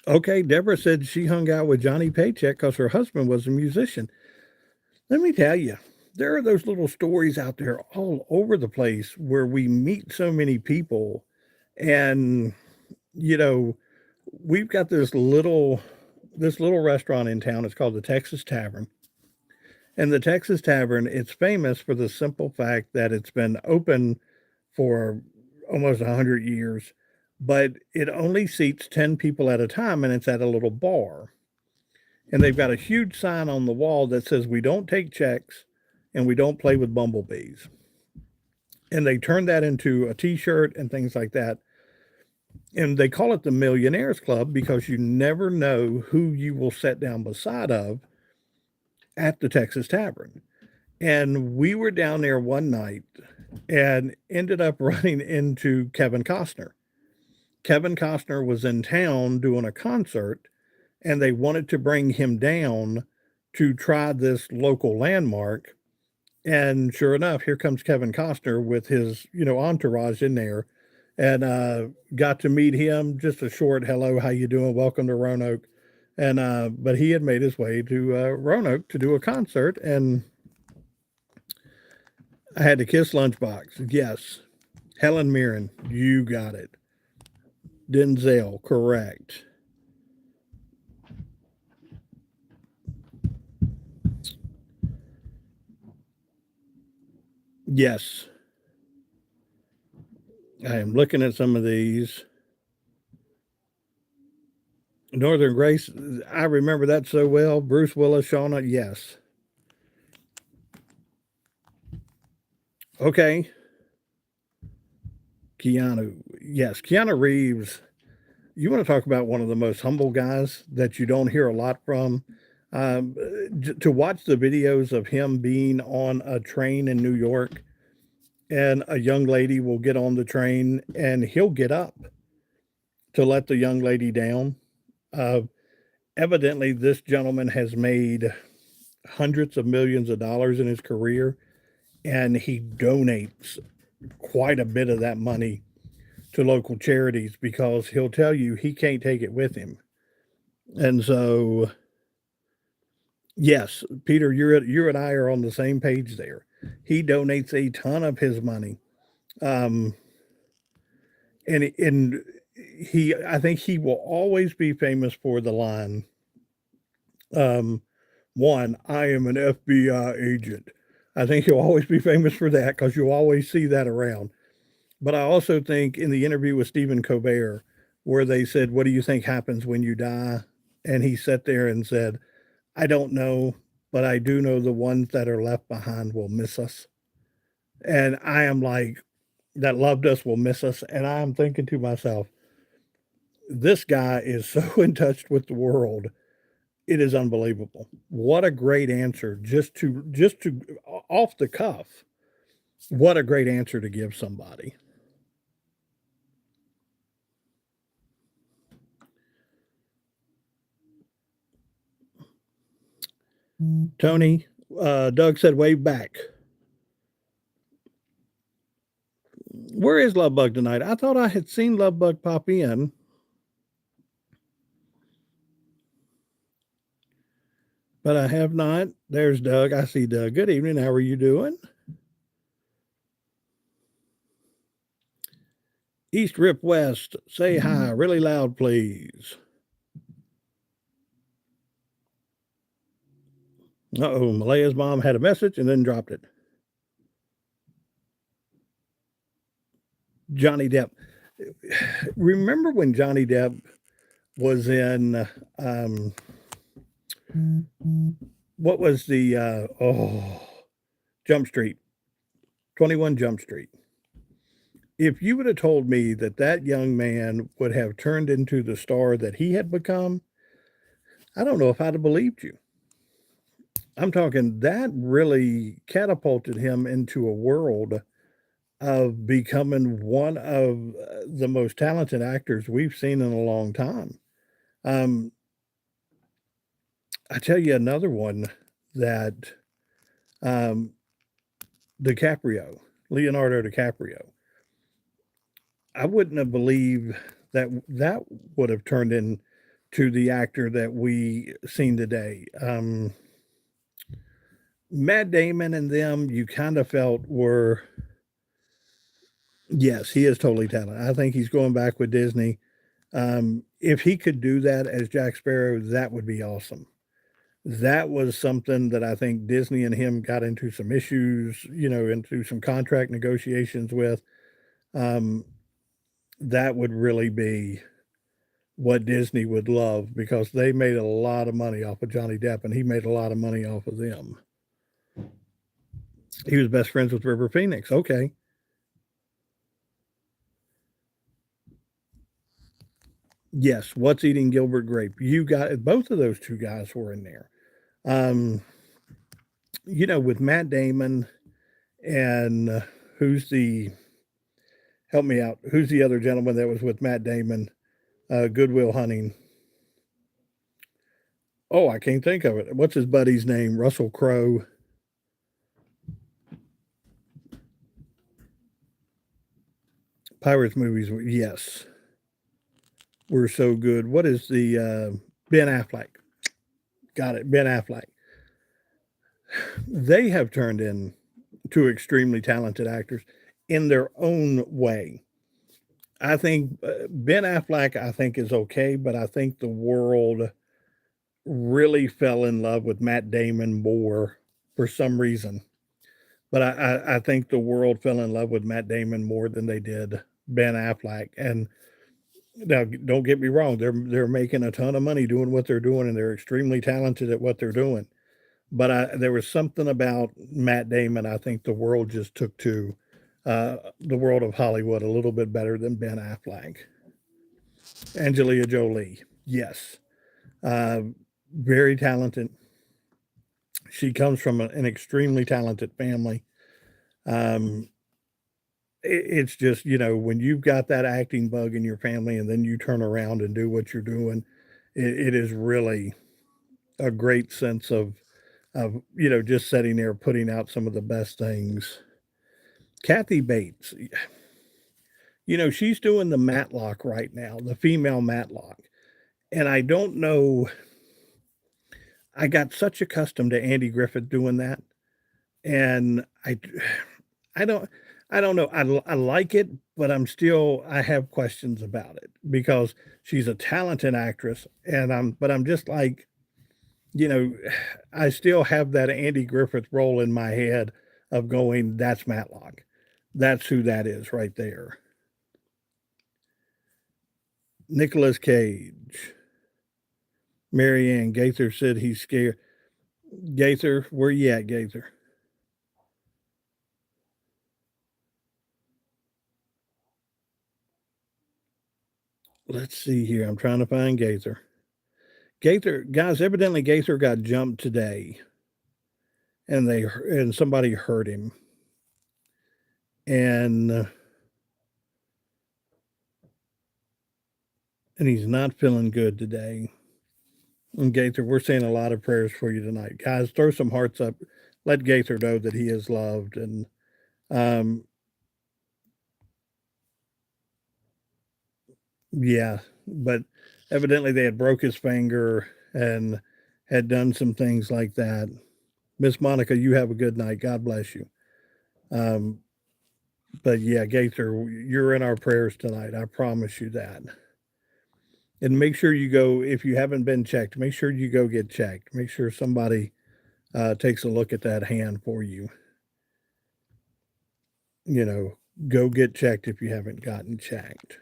Speaker 1: Okay, Deborah said she hung out with Johnny Paycheck because her husband was a musician. Let me tell you, there are those little stories out there all over the place where we meet so many people. And, we've got this little restaurant in town. It's called the Texas Tavern. And the Texas Tavern, it's famous for the simple fact that it's been open for almost 100 years, but it only seats 10 people at a time, and it's at a little bar. And they've got a huge sign on the wall that says, we don't take checks and we don't play with bumblebees. And they turned that into a t-shirt and things like that. And they call it the Millionaires Club because you never know who you will sit down beside of at the Texas Tavern. And we were down there one night and ended up running into Kevin Costner. Kevin Costner was in town doing a concert, and they wanted to bring him down to try this local landmark. And sure enough, here comes Kevin Costner with his, entourage in there, and got to meet him. Just a short hello, how you doing? Welcome to Roanoke. And but he had made his way to Roanoke to do a concert, and I had to kiss Lunchbox. Yes, Helen Mirren, you got it. Denzel, correct. Yes, I am looking at some of these. Northern Grace, I remember that so well. Bruce Willis, Shauna, yes. Okay. Keanu, yes. Keanu Reeves, you want to talk about one of the most humble guys that you don't hear a lot from. Um, to watch the videos of him being on a train in New York, and a young lady will get on the train and he'll get up to let the young lady down. Uh, Evidently, this gentleman has made hundreds of millions of dollars in his career, and he donates quite a bit of that money to local charities because he'll tell you he can't take it with him. And so, yes, Peter, you and I are on the same page there. He donates a ton of his money, um, and I think he will always be famous for the line. Um, One, I am an FBI agent. I think he'll always be famous for that because you'll always see that around. But I also think in the interview with Stephen Colbert, where they said, what do you think happens when you die? And he sat there and said, I don't know, but I do know the ones that are left behind will miss us. And I am like, that loved us will miss us. And I'm thinking to myself, this guy is so in touch with the world. It is unbelievable. What a great answer just to off the cuff. What a great answer to give somebody. Tony, Doug said wave back. Where is Lovebug tonight? I thought I had seen Lovebug pop in. But I have not. There's Doug. I see Doug. Good evening. How are you doing? East Rip West, say hi really loud, please. Uh-oh, Malaya's mom had a message and then dropped it. Johnny Depp. Remember when Johnny Depp was in what was the Jump Street, 21 Jump Street. If you would have told me that that young man would have turned into the star that he had become, I don't know if I'd have believed you. I'm talking that really catapulted him into a world of becoming one of the most talented actors we've seen in a long time. Um, I tell you another one that um, DiCaprio, Leonardo DiCaprio. I wouldn't have believed that that would have turned into the actor that we seen today. Matt Damon and them, you kind of felt were, yes, he is totally talented. I think he's going back with Disney. If he could do that as Jack Sparrow, that would be awesome. That was something that I think Disney and him got into some issues, into some contract negotiations with. Um, that would really be what Disney would love because they made a lot of money off of Johnny Depp and he made a lot of money off of them. He was best friends with River Phoenix. Okay. Yes, What's Eating Gilbert Grape? You got both of those two guys were in there. Um, with Matt Damon and who's the help me out? Who's the other gentleman that was with Matt Damon? Good Will Hunting. Oh, I can't think of it. What's his buddy's name? Russell Crowe. Pirates movies, yes, were so good. What is the Ben Affleck? Got it, Ben Affleck. They have turned into extremely talented actors in their own way. I think Ben Affleck, I think, is okay, but I think the world really fell in love with Matt Damon more for some reason. But I think the world fell in love with Matt Damon more than they did Ben Affleck. And now, don't get me wrong, they're making a ton of money doing what they're doing, and they're extremely talented at what they're doing. But there was something about Matt Damon. I think the world just took to the world of Hollywood a little bit better than Ben Affleck. Angelina Jolie, yes, uh, very talented. She comes from an extremely talented family. Um, it's just when you've got that acting bug in your family, and then you turn around and do what you're doing, it is really a great sense of just sitting there putting out some of the best things. Kathy Bates, she's doing the Matlock right now, the female Matlock, and I don't know. I got such accustomed to Andy Griffith doing that, and I don't I don't know. I like it, but I have questions about it because she's a talented actress, and I'm just like, you know, I still have that Andy Griffith role in my head of going, that's Matlock. That's who that is right there. Nicolas Cage. Marianne Gaither said he's scared. Gaither, where you at, Gaither? Let's see here. I'm trying to find Gaither. Gaither, guys, evidently Gaither got jumped today, and somebody hurt him, and and he's not feeling good today. And Gaither, we're saying a lot of prayers for you tonight. Guys, throw some hearts up. Let Gaither know that he is loved. And um, yeah, but evidently they had broke his finger and had done some things like that. Miss Monica, you have a good night. God bless you. Um, but yeah, Gaither, you're in our prayers tonight. I promise you that. And make sure you go, if you haven't been checked, make sure you go get checked. Make sure somebody takes a look at that hand for you. You know, go get checked if you haven't gotten checked.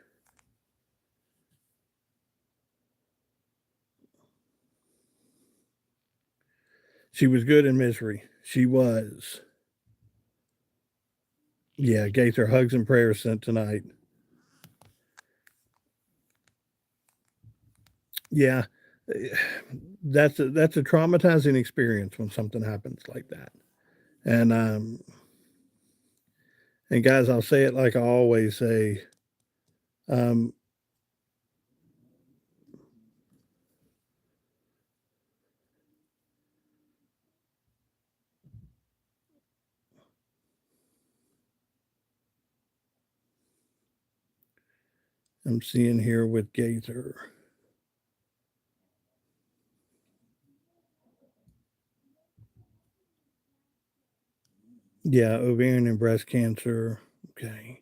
Speaker 1: She was good in misery. She was. Yeah, Gaither, hugs and prayers sent tonight. Yeah, that's a traumatizing experience when something happens like that. And and guys, I'll say it like I always say. Um, I'm seeing here with Gaither. Yeah, ovarian and breast cancer. Okay.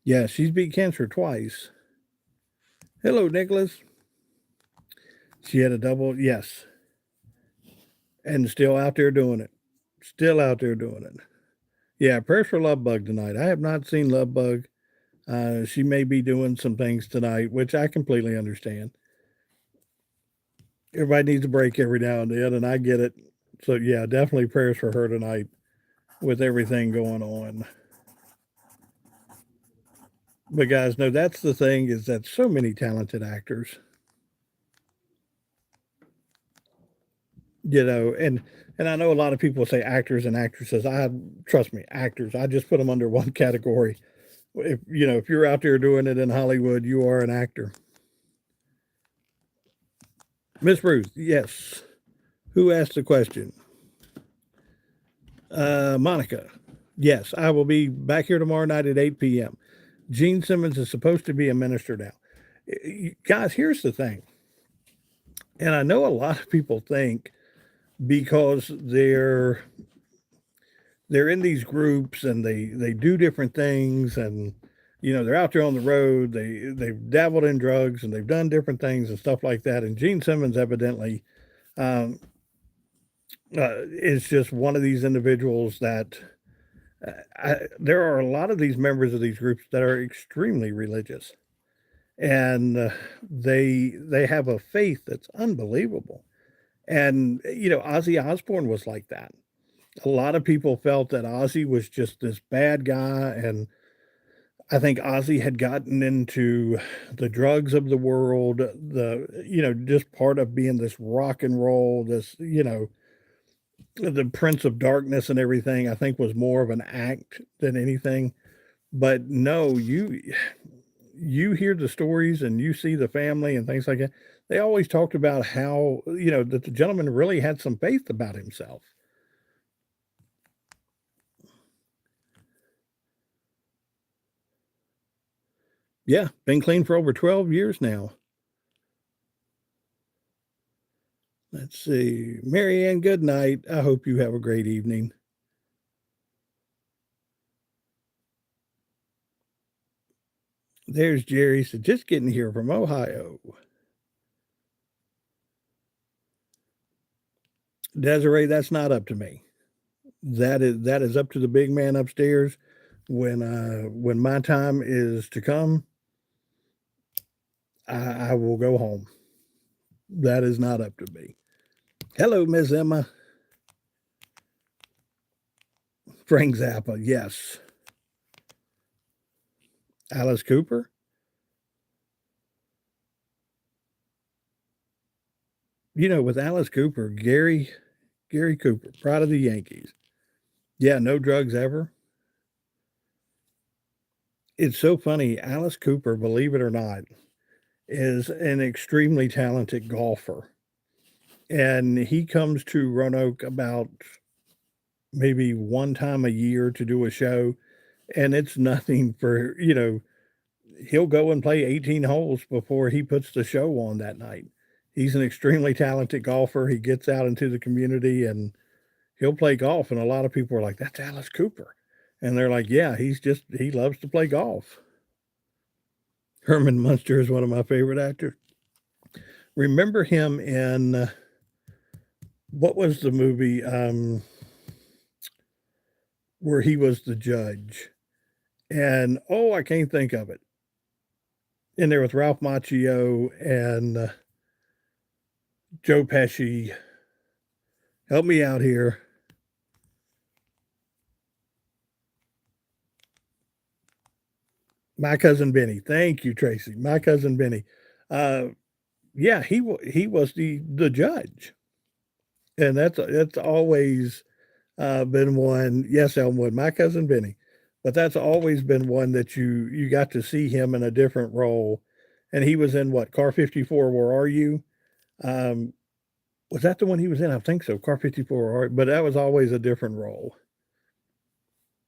Speaker 1: Yeah, she's beat cancer twice. Hello, Nicholas. She had a double, yes, and still out there doing it. Still out there doing it. Yeah, prayers for Love Bug tonight. I have not seen Love Bug. She may be doing some things tonight, which I completely understand. Everybody needs a break every now and then, and I get it. So yeah, definitely prayers for her tonight with everything going on. But guys, no, that's the thing is that so many talented actors, you know, and I know a lot of people say actors and actresses. I trust me, actors. I just put them under one category. If you know, if you're out there doing it in Hollywood, you are an actor. Miss Ruth, yes. Who asked the question? Monica. Yes, I will be back here tomorrow night at 8 p.m. Gene Simmons is supposed to be a minister now. Guys, here's the thing. And I know a lot of people think because they're in these groups and they do different things and you know they're out there on the road they've dabbled in drugs and they've done different things and stuff like that and Gene Simmons evidently um, is just one of these individuals that there are a lot of these members of these groups that are extremely religious and they have a faith that's unbelievable and you know Ozzy Osbourne was like that. A lot of people felt that Ozzy was just this bad guy, and I think Ozzy had gotten into the drugs of the world, the you know, just part of being this rock and roll, this, you know, the Prince of Darkness and everything, I think was more of an act than anything. But no, you hear the stories and you see the family and things like that. They always talked about how, you know, that the gentleman really had some faith about himself. Yeah, been clean for over 12 years now. Let's see. Marianne, good night. I hope you have a great evening. There's Jerry. So just getting here from Ohio. Desiree, that's not up to me. That is up to the big man upstairs. When my time is to come, I will go home. That is not up to me. Hello, Miss Emma. Frank Zappa, yes. Alice Cooper. You know, with Alice Cooper, Gary Cooper, Pride of the Yankees. Yeah, no drugs ever. It's so funny. Alice Cooper, believe it or not, is an extremely talented golfer. And he comes to Roanoke about maybe one time a year to do a show. And it's nothing for, he'll go and play 18 holes before he puts the show on that night. He's an extremely talented golfer. He gets out into the community and he'll play golf. And a lot of people are like, that's Alice Cooper. And they're like, yeah, he loves to play golf. Herman Munster is one of my favorite actors. Remember him in what was the movie where he was the judge? And oh, I can't think of it. In there with Ralph Macchio and Joe Pesci. Help me out here. My Cousin Benny. Thank you, Tracy. My Cousin Benny. Uh, yeah, he was the judge, and that's always been one. Yes, Elmwood, My Cousin Benny, but that's always been one that you got to see him in a different role, and he was in what Car 54. Where are you? Um, was that the one he was in? I think so. Car 54. But that was always a different role.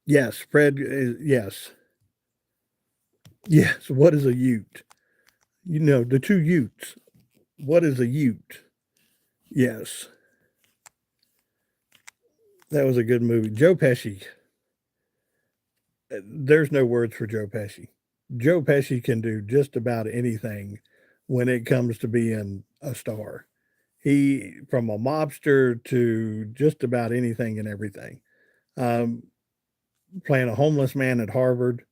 Speaker 1: Yes, Fred. Yes, yes. What is a Ute? The two Utes. What is a Ute? Yes, that was a good movie. Joe Pesci. There's no words for Joe Pesci. Joe Pesci can do just about anything when it comes to being a star. He, from a mobster to just about anything and everything. Um, Playing a homeless man at Harvard,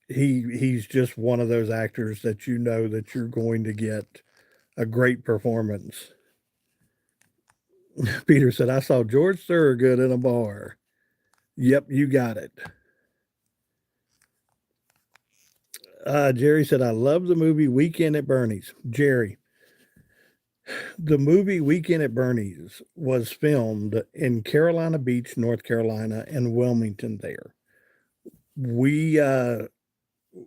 Speaker 1: he's just one of those actors that you know that you're going to get a great performance. Peter said, I saw George Thorogood in a bar. Yep, you got it. Jerry said, I love the movie Weekend at Bernie's. Jerry, the movie Weekend at Bernie's was filmed in Carolina Beach, North Carolina, and Wilmington there. We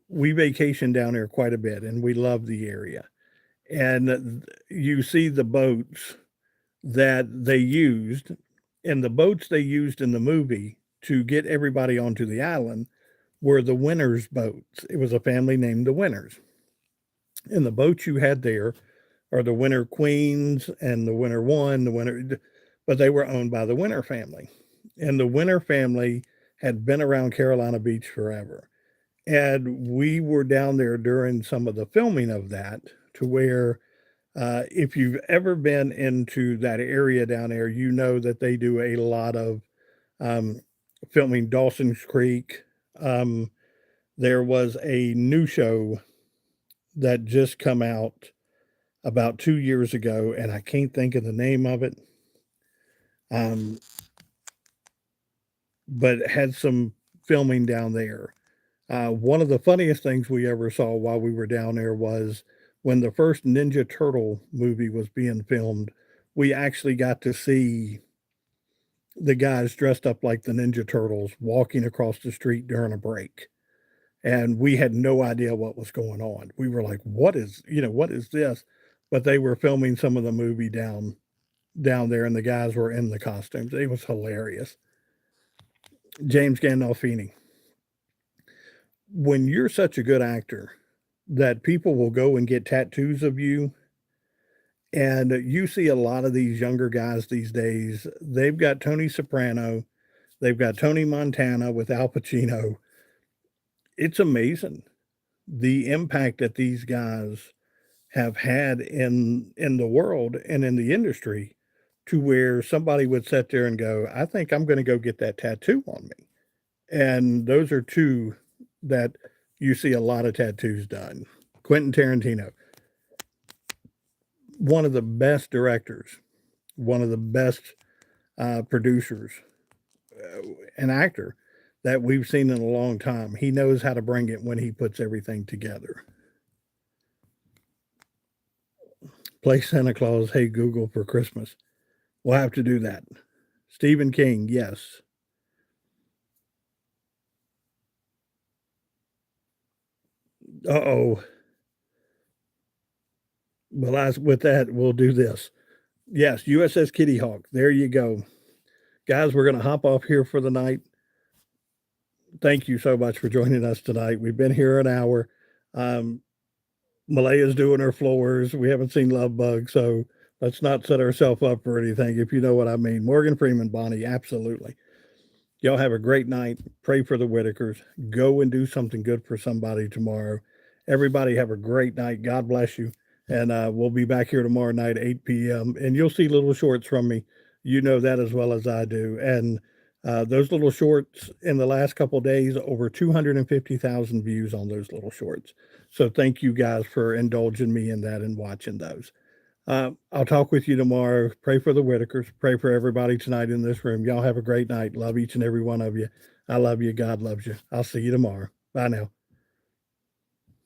Speaker 1: we vacation down there quite a bit and we love the area. And you see the boats that they used, and the boats they used in the movie to get everybody onto the island were the Winners boats. It was a family named the Winners. And the boats you had there are the Winter Queens and the Winter One, but they were owned by the Winter family. And the Winter family had been around Carolina Beach forever. And we were down there during some of the filming of that to where if you've ever been into that area down there, you know that they do a lot of um, filming Dawson's Creek. Um, there was a new show that just come out about 2 years ago, and I can't think of the name of it. Um, but it had some filming down there. One of the funniest things we ever saw while we were down there was when the first Ninja Turtle movie was being filmed. We actually got to see the guys dressed up like the Ninja Turtles walking across the street during a break. And we had no idea what was going on. We were like, what is this? But they were filming some of the movie down there and the guys were in the costumes. It was hilarious. James Gandolfini. When you're such a good actor that people will go and get tattoos of you, and you see a lot of these younger guys these days, they've got Tony Soprano, they've got Tony Montana with Al Pacino. It's amazing the impact that these guys have had in the world and in the industry to where somebody would sit there and go, I think I'm going to go get that tattoo on me. And those are two that you see a lot of tattoos done. Quentin Tarantino, one of the best directors, one of the best producers, an actor that we've seen in a long time. He knows how to bring it when he puts everything together. Play Santa Claus, Hey Google for Christmas. We'll have to do that. Stephen King, yes. Uh oh. Well, with that, we'll do this. Yes, USS Kitty Hawk. There you go. Guys, we're going to hop off here for the night. Thank you so much for joining us tonight. We've been here an hour. Um, Malaya's doing her floors. We haven't seen Love Bug, so let's not set ourselves up for anything, if you know what I mean. Morgan Freeman, Bonnie, absolutely. Y'all have a great night. Pray for the Whitakers. Go and do something good for somebody tomorrow. Everybody have a great night. God bless you. And we'll be back here tomorrow night, 8 p.m. And you'll see little shorts from me. You know that as well as I do. And those little shorts in the last couple of days, over 250,000 views on those little shorts. So thank you guys for indulging me in that and watching those. I'll talk with you tomorrow. Pray for the Whitakers. Pray for everybody tonight in this room. Y'all have a great night. Love each and every one of you. I love you. God loves you. I'll see you tomorrow. Bye now.